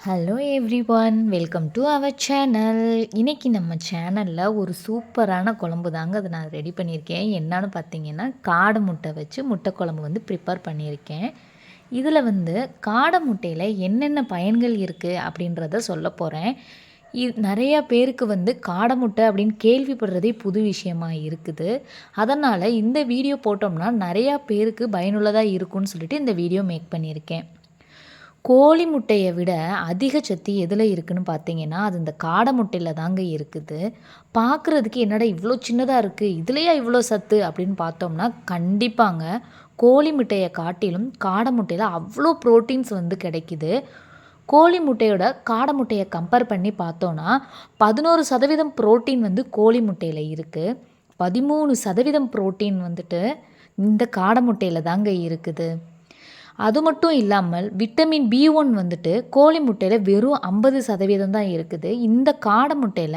Hello everyone, welcome to our channel. இன்றைக்கி நம்ம சேனலில் ஒரு சூப்பரான குழம்பு தாங்க அதை நான் ரெடி பண்ணியிருக்கேன். என்னன்னு பார்த்தீங்கன்னா, காடை முட்டை வச்சு முட்டை குழம்பு வந்து ப்ரிப்பேர் பண்ணியிருக்கேன். இதில் வந்து காடை முட்டையில் என்னென்ன பயன்கள் இருக்குது அப்படின்றத சொல்ல போகிறேன். நிறையா பேருக்கு வந்து காடை முட்டை அப்படின்னு கேள்விப்படுறதே புது விஷயமா இருக்குது. அதனால் இந்த வீடியோ போட்டோம்னா நிறையா பேருக்கு பயனுள்ளதாக இருக்கும்னு சொல்லிட்டு இந்த வீடியோ மேக் பண்ணியிருக்கேன். கோழி முட்டையை விட அதிக சத்து எதில் இருக்குதுன்னு பார்த்தீங்கன்னா, அது இந்த காடை முட்டையில் தாங்க இருக்குது. பார்க்குறதுக்கு என்னடா இவ்வளோ சின்னதாக இருக்குது, இதுலையா இவ்வளோ சத்து அப்படின்னு பார்த்தோம்னா, கண்டிப்பாங்க கோழி முட்டையை காட்டிலும் காடை முட்டையில் அவ்வளோ ப்ரோட்டீன்ஸ் வந்து கிடைக்குது. கோழி முட்டையோட காடை முட்டையை கம்பேர் பண்ணி பார்த்தோன்னா 11% புரோட்டீன் வந்து கோழி முட்டையில் இருக்குது. 13% புரோட்டீன் வந்துட்டு இந்த காடை முட்டையில் தாங்க இருக்குது. அது மட்டும் இல்லாமல் விட்டமின் B1 வந்துட்டு கோழி முட்டையில் வெறும் 50% தான் இருக்குது. இந்த காடை முட்டையில்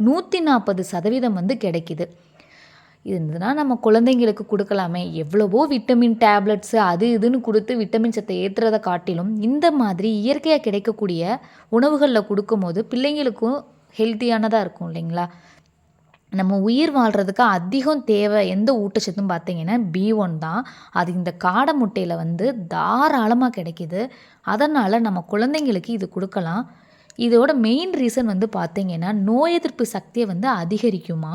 140% வந்து கிடைக்கிது. இதுனா நம்ம குழந்தைங்களுக்கு கொடுக்கலாமே, எவ்வளவோ விட்டமின் டேப்லெட்ஸு அது இதுன்னு கொடுத்து விட்டமின் சத்தை ஏற்றுறதை காட்டிலும் இந்த மாதிரி இயற்கையாக கிடைக்கக்கூடிய உணவுகளில் கொடுக்கும்போது பிள்ளைங்களுக்கும் ஹெல்த்தியானதாக இருக்கும் இல்லைங்களா. நம்ம உயிர் வாழ்கிறதுக்கு அதிகம் தேவை எந்த ஊட்டச்சத்தும் பார்த்தீங்கன்னா B1 தான். அது இந்த காடை முட்டையில் வந்து தாராளமாக கிடைக்கிது. அதனால் நம்ம குழந்தைங்களுக்கு இது கொடுக்கலாம். இதோட மெயின் ரீசன் வந்து பார்த்தீங்கன்னா, நோய் எதிர்ப்பு சக்தியை வந்து அதிகரிக்குமா.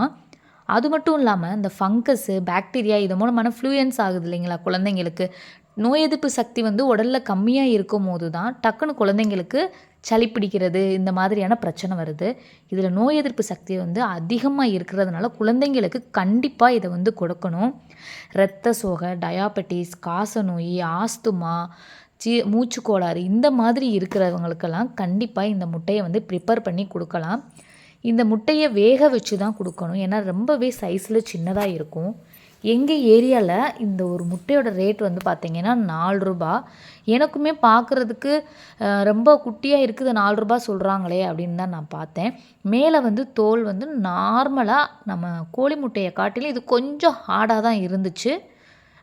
அது மட்டும் இல்லாமல் இந்த ஃபங்கஸ்ஸு பாக்டீரியா இது மூலமான ஃப்ளூயன்ஸ் ஆகுது இல்லைங்களா குழந்தைங்களுக்கு. நோய் எதிர்ப்பு சக்தி வந்து உடலில் கம்மியாக இருக்கும் போது தான் டக்குன்னு குழந்தைங்களுக்கு சளி பிடிக்கிறது இந்த மாதிரியான பிரச்சனை வருது. இதில் நோய் எதிர்ப்பு சக்தி வந்து அதிகமாக இருக்கிறதுனால குழந்தைங்களுக்கு கண்டிப்பாக இதை வந்து கொடுக்கணும். இரத்த சோகை, டயாபெட்டிஸ், காசநோய், ஆஸ்துமா, மூச்சுக்கோளாறு இந்த மாதிரி இருக்கிறவங்களுக்கெல்லாம் கண்டிப்பாக இந்த முட்டையை வந்து ப்ரிப்பேர் பண்ணி கொடுக்கலாம். இந்த முட்டையை வேக வச்சு தான் கொடுக்கணும். ஏன்னா ரொம்பவே சைஸில் சின்னதாக இருக்கும். எங்கள் ஏரியாவில் இந்த ஒரு முட்டையோட ரேட் வந்து பார்த்திங்கன்னா ₹4. எனக்குமே பார்க்குறதுக்கு ரொம்ப குட்டியாக இருக்குது, ₹4 சொல்கிறாங்களே அப்படின்னு தான் நான் பார்த்தேன். மேலே வந்து தோல் வந்து நார்மலாக நம்ம கோழி முட்டையை காட்டிலும் இது கொஞ்சம் ஹார்டாக தான் இருந்துச்சு.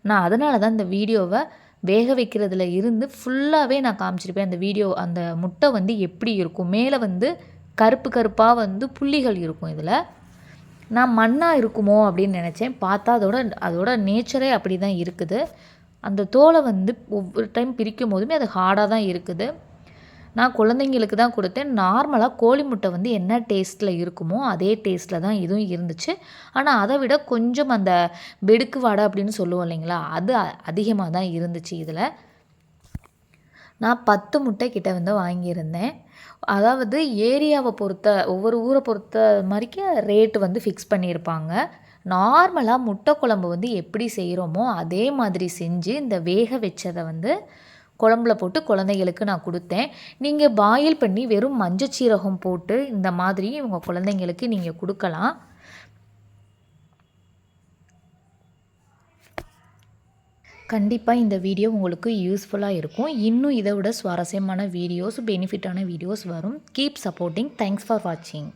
நான் அதனால தான் இந்த வீடியோவை வேக வைக்கிறதுல இருந்து ஃபுல்லாகவே நான் காமிச்சிருப்பேன். அந்த வீடியோ அந்த முட்டை வந்து எப்படி இருக்கும், மேலே வந்து கருப்பு கருப்பாக வந்து புள்ளிகள் இருக்கும். இதில் நான் மண்ணாக இருக்குமோ அப்படின்னு நினச்சேன். பார்த்தா அதோட நேச்சரே அப்படி தான் இருக்குது. அந்த தோலை வந்து ஒவ்வொரு டைம் பிரிக்கும் போதுமே அது ஹார்டாக தான் இருக்குது. நான் குழந்தைங்களுக்கு தான் கொடுத்தேன். நார்மலாக கோழி முட்டை வந்து என்ன டேஸ்ட்டில் இருக்குமோ அதே டேஸ்ட்டில் தான் இதுவும் இருந்துச்சு. ஆனால் அதை விட கொஞ்சம் அந்த வெடுக்கு வாடை அப்படின்னு சொல்லுவோம் இல்லைங்களா, அது அதிகமாக தான் இருந்துச்சு. இதில் நான் 10 முட்டை கிட்ட வந்து வாங்கியிருந்தேன். அதாவது ஏரியாவை பொறுத்த ஒவ்வொரு ஊரை பொறுத்த மாதிரிக்கு ரேட்டு வந்து ஃபிக்ஸ் பண்ணியிருப்பாங்க. நார்மலாக முட்டை குழம்பு வந்து எப்படி செய்கிறோமோ அதே மாதிரி செஞ்சு இந்த வேக வச்சதை வந்து குழம்புல போட்டு குழந்தைங்களுக்கு நான் கொடுத்தேன். நீங்கள் பாயில் பண்ணி வெறும் மஞ்சச்சீரகம் போட்டு இந்த மாதிரி உங்கள் குழந்தைங்களுக்கு நீங்கள் கொடுக்கலாம். கண்டிப்பாக இந்த வீடியோ உங்களுக்கு யூஸ்ஃபுல்லாக இருக்கும். இன்னும் இதை விட சுவாரஸ்யமான வீடியோஸ், பெனிஃபிட்டான வீடியோஸ் வரும். Keep supporting. தேங்க்ஸ் ஃபார் வாட்சிங்.